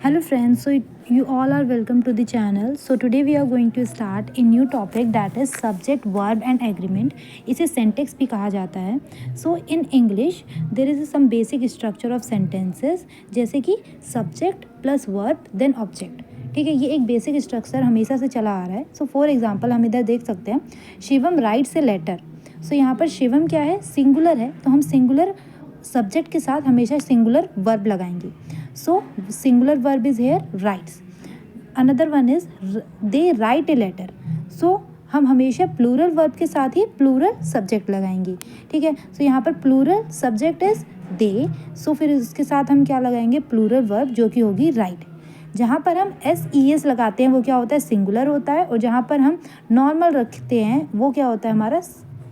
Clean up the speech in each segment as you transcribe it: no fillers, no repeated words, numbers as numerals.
Hello friends, you all are welcome to the channel. So today we are going to start a new topic that is subject, verb and agreement. इसे सेंटेक्स भी कहा जाता है. So in English there is some basic structure of sentences जैसे कि subject plus verb then object. ठीक है, ये एक बेसिक स्ट्रक्चर हमेशा से चला आ रहा है. सो फॉर एग्जांपल हम इधर देख सकते हैं, शिवम राइट्स ए लेटर. सो यहाँ पर शिवम क्या है, सिंगुलर है, तो हम सिंगुलर सब्जेक्ट के साथ हमेशा सिंगुलर वर्ब लगाएंगे. So singular verb is here writes. Another one is they write a letter. So हम हमेशा प्लूरल वर्ब के साथ ही प्लूरल सब्जेक्ट लगाएंगे. ठीक है, सो यहाँ पर प्लूरल सब्जेक्ट इज दे. सो फिर इसके साथ हम क्या लगाएंगे, प्लूरल वर्ब जो कि होगी राइट. जहाँ पर हम SES लगाते हैं वो क्या होता है, सिंगुलर होता है, और जहाँ पर हम नॉर्मल रखते हैं वो क्या होता है, हमारा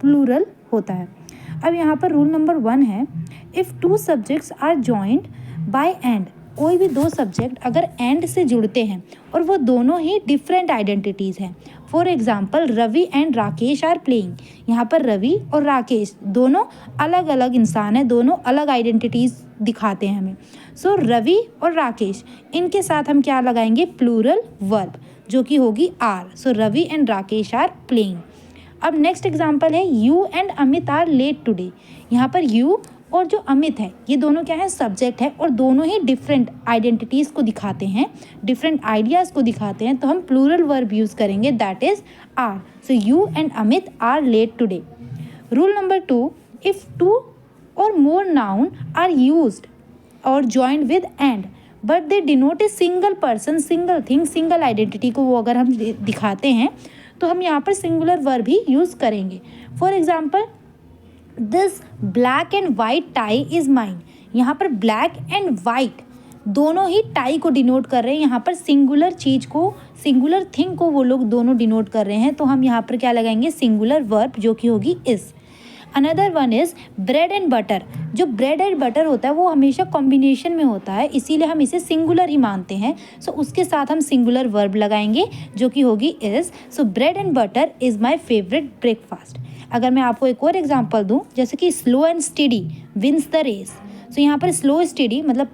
प्लूरल होता है. अब यहाँ पर रूल नंबर 1 है, if two subjects are joined by and. कोई भी दो सब्जेक्ट अगर एंड से जुड़ते हैं और वो दोनों ही डिफरेंट आइडेंटिटीज़ हैं. For example Ravi and Rakesh are playing. यहाँ पर रवि और राकेश दोनों अलग अलग इंसान हैं, दोनों अलग आइडेंटिटीज़ दिखाते हैं हमें. सो रवि और राकेश, इनके साथ हम क्या लगाएंगे, प्लूरल वर्ब जो कि होगी are. So Ravi and Rakesh are playing. अब नेक्स्ट एग्जाम्पल है, you and Amit are late today. यहाँ पर यू और जो अमित है ये दोनों क्या है, सब्जेक्ट है, और दोनों ही डिफरेंट आइडेंटिटीज़ को दिखाते हैं, डिफरेंट आइडियाज़ को दिखाते हैं, तो हम प्लूरल वर्ब यूज़ करेंगे that is are. So you and Amit are late today. Rule number 2, if two or more noun are used or joined with and but they denote a single person, single thing, single identity को वो अगर हम दिखाते हैं तो हम यहाँ पर सिंगुलर वर्ब ही यूज़ करेंगे. For example this black and white tie is mine. यहाँ पर ब्लैक एंड वाइट दोनों ही टाई को डिनोट कर रहे हैं. यहाँ पर सिंगुलर चीज़ को, सिंगुलर थिंग को वो लोग दोनों डिनोट कर रहे हैं, तो हम यहाँ पर क्या लगाएंगे, सिंगुलर वर्ब जो कि होगी is. Another one is bread and butter. जो ब्रेड एंड बटर होता है वो हमेशा कॉम्बिनेशन में होता है, इसीलिए हम इसे सिंगुलर ही मानते हैं. सो उसके साथ हम सिंगुलर वर्ब लगाएंगे जो कि होगी is. So bread and butter is my favourite breakfast. अगर मैं आपको एक और एग्जांपल दूं, जैसे कि slow and steady wins the race. So यहाँ पर स्लो स्टेडी मतलब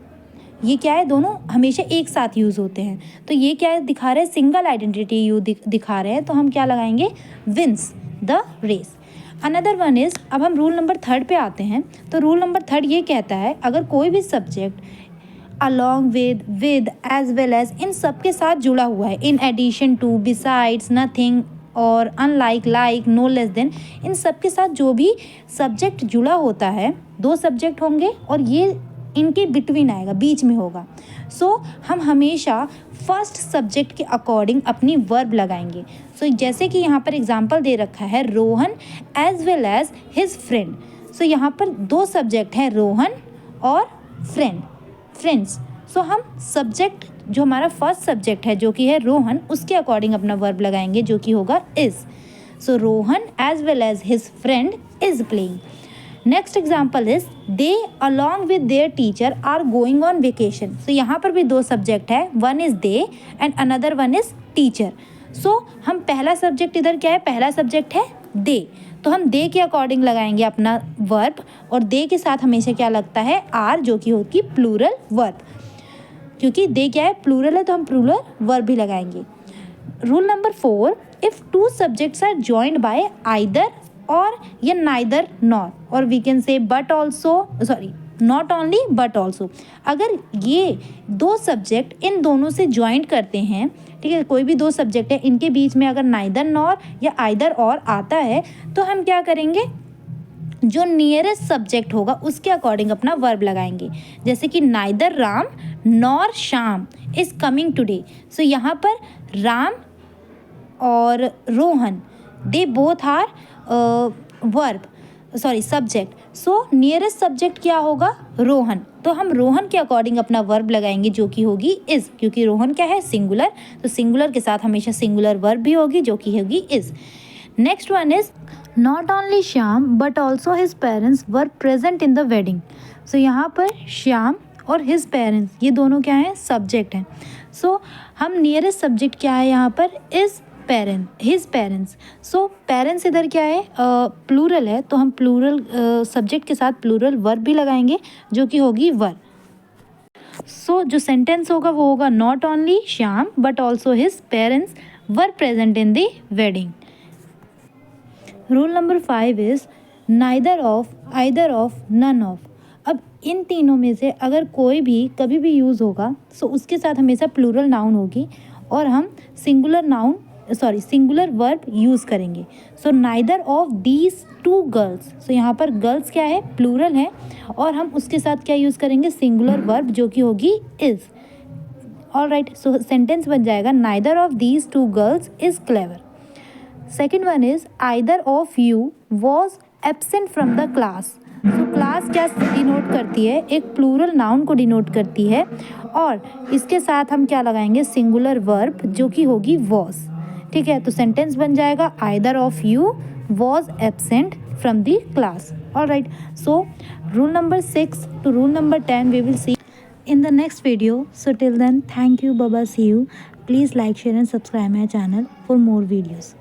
ये क्या है, दोनों हमेशा एक साथ यूज़ होते हैं, तो ये क्या है, दिखा रहे हैं सिंगल आइडेंटिटी यू दिखा रहे हैं, तो हम क्या लगाएंगे, wins the race. Another one is, अब हम रूल नंबर 3 पे आते हैं. तो रूल नंबर 3 ये कहता है, अगर कोई भी subject along with as well as, इन सब के साथ जुड़ा हुआ है, in addition to, besides, nothing और unlike, like, no less than, इन सब के साथ जो भी सब्जेक्ट जुड़ा होता है, दो सब्जेक्ट होंगे और ये इनके बिटवीन आएगा, बीच में होगा. सो हम हमेशा फर्स्ट सब्जेक्ट के अकॉर्डिंग अपनी वर्ब लगाएंगे. सो जैसे कि यहाँ पर एग्जांपल दे रखा है, Rohan as well as his friend. So यहाँ पर दो सब्जेक्ट हैं, रोहन और फ्रेंड्स. सो हम सब्जेक्ट जो हमारा फर्स्ट सब्जेक्ट है जो कि है रोहन, उसके अकॉर्डिंग अपना वर्ब लगाएंगे जो कि होगा is. So Rohan as well as his friend is playing. Next example is they along with their teacher are going on vacation. So यहाँ पर भी दो सब्जेक्ट है, one is they and another one is teacher. So हम पहला subject इधर क्या है, पहला सब्जेक्ट है दे, तो हम दे के अकॉर्डिंग लगाएंगे अपना वर्ब, और दे के साथ हमेशा क्या लगता है, आर, जो कि होगी प्लूरल वर्ब. क्योंकि दे क्या है, प्लूरल है, तो हम प्लूरल वर्ब भी लगाएंगे. Rule number 4, if two subjects are joined by either or या neither nor, or we can say but also, sorry not only but also. अगर ये दो सब्जेक्ट इन दोनों से ज्वाइंट करते हैं, ठीक है, कोई भी दो सब्जेक्ट है, इनके बीच में अगर नाइदर नॉर या आइदर और आता है, तो हम क्या करेंगे, जो नियरेस्ट सब्जेक्ट होगा उसके अकॉर्डिंग अपना वर्ब लगाएंगे. जैसे कि neither Ram nor Shyam is coming today. So यहाँ पर राम और Rohan, they both are verb, sorry subject. So nearest subject क्या होगा, रोहन, तो हम रोहन के अकॉर्डिंग अपना वर्ब लगाएंगे जो कि होगी इज़. क्योंकि रोहन क्या है, सिंगुलर, तो सिंगुलर के साथ हमेशा सिंगुलर वर्ब भी होगी जो कि होगी is. Next one is not only Shyam but also his parents were present in the wedding. So यहाँ पर श्याम और हिज पेरेंट्स ये दोनों क्या हैं, सब्जेक्ट हैं. सो हम नियरेस्ट सब्जेक्ट क्या है यहाँ पर, is his parents. So parents इधर क्या है, प्लूरल है, तो हम प्लूरल सब्जेक्ट के साथ प्लूरल वर्ब भी लगाएंगे जो कि होगी वर. सो जो सेंटेंस होगा वो होगा not only Shyam but also his parents were present in the wedding. Rule number 5 is neither of, either of, none of. अब इन तीनों में से अगर कोई भी कभी भी यूज़ होगा सो उसके साथ हमेशा प्लूरल नाउन होगी और हम सिंगुलर वर्ब यूज़ करेंगे। So neither of these two girls, so यहाँ पर गर्ल्स क्या है, प्लूरल है और हम उसके साथ क्या यूज़ करेंगे, सिंगुलर वर्ब जो कि होगी is. All right, so sentence बन जाएगा neither of these two girls is clever. Second one is either of you was absent from the class. तो क्लास क्या डिनोट करती है, एक प्लूरल नाउन को डिनोट करती है और इसके साथ हम क्या लगाएंगे, सिंगुलर वर्ब जो कि होगी वॉज। ठीक है, तो सेंटेंस बन जाएगा either of you was absent from the class. All right, so rule number 6 to rule number 10 we will see in the next video. So till then, thank you, bye bye, see you. Please like, share and subscribe my channel for more videos.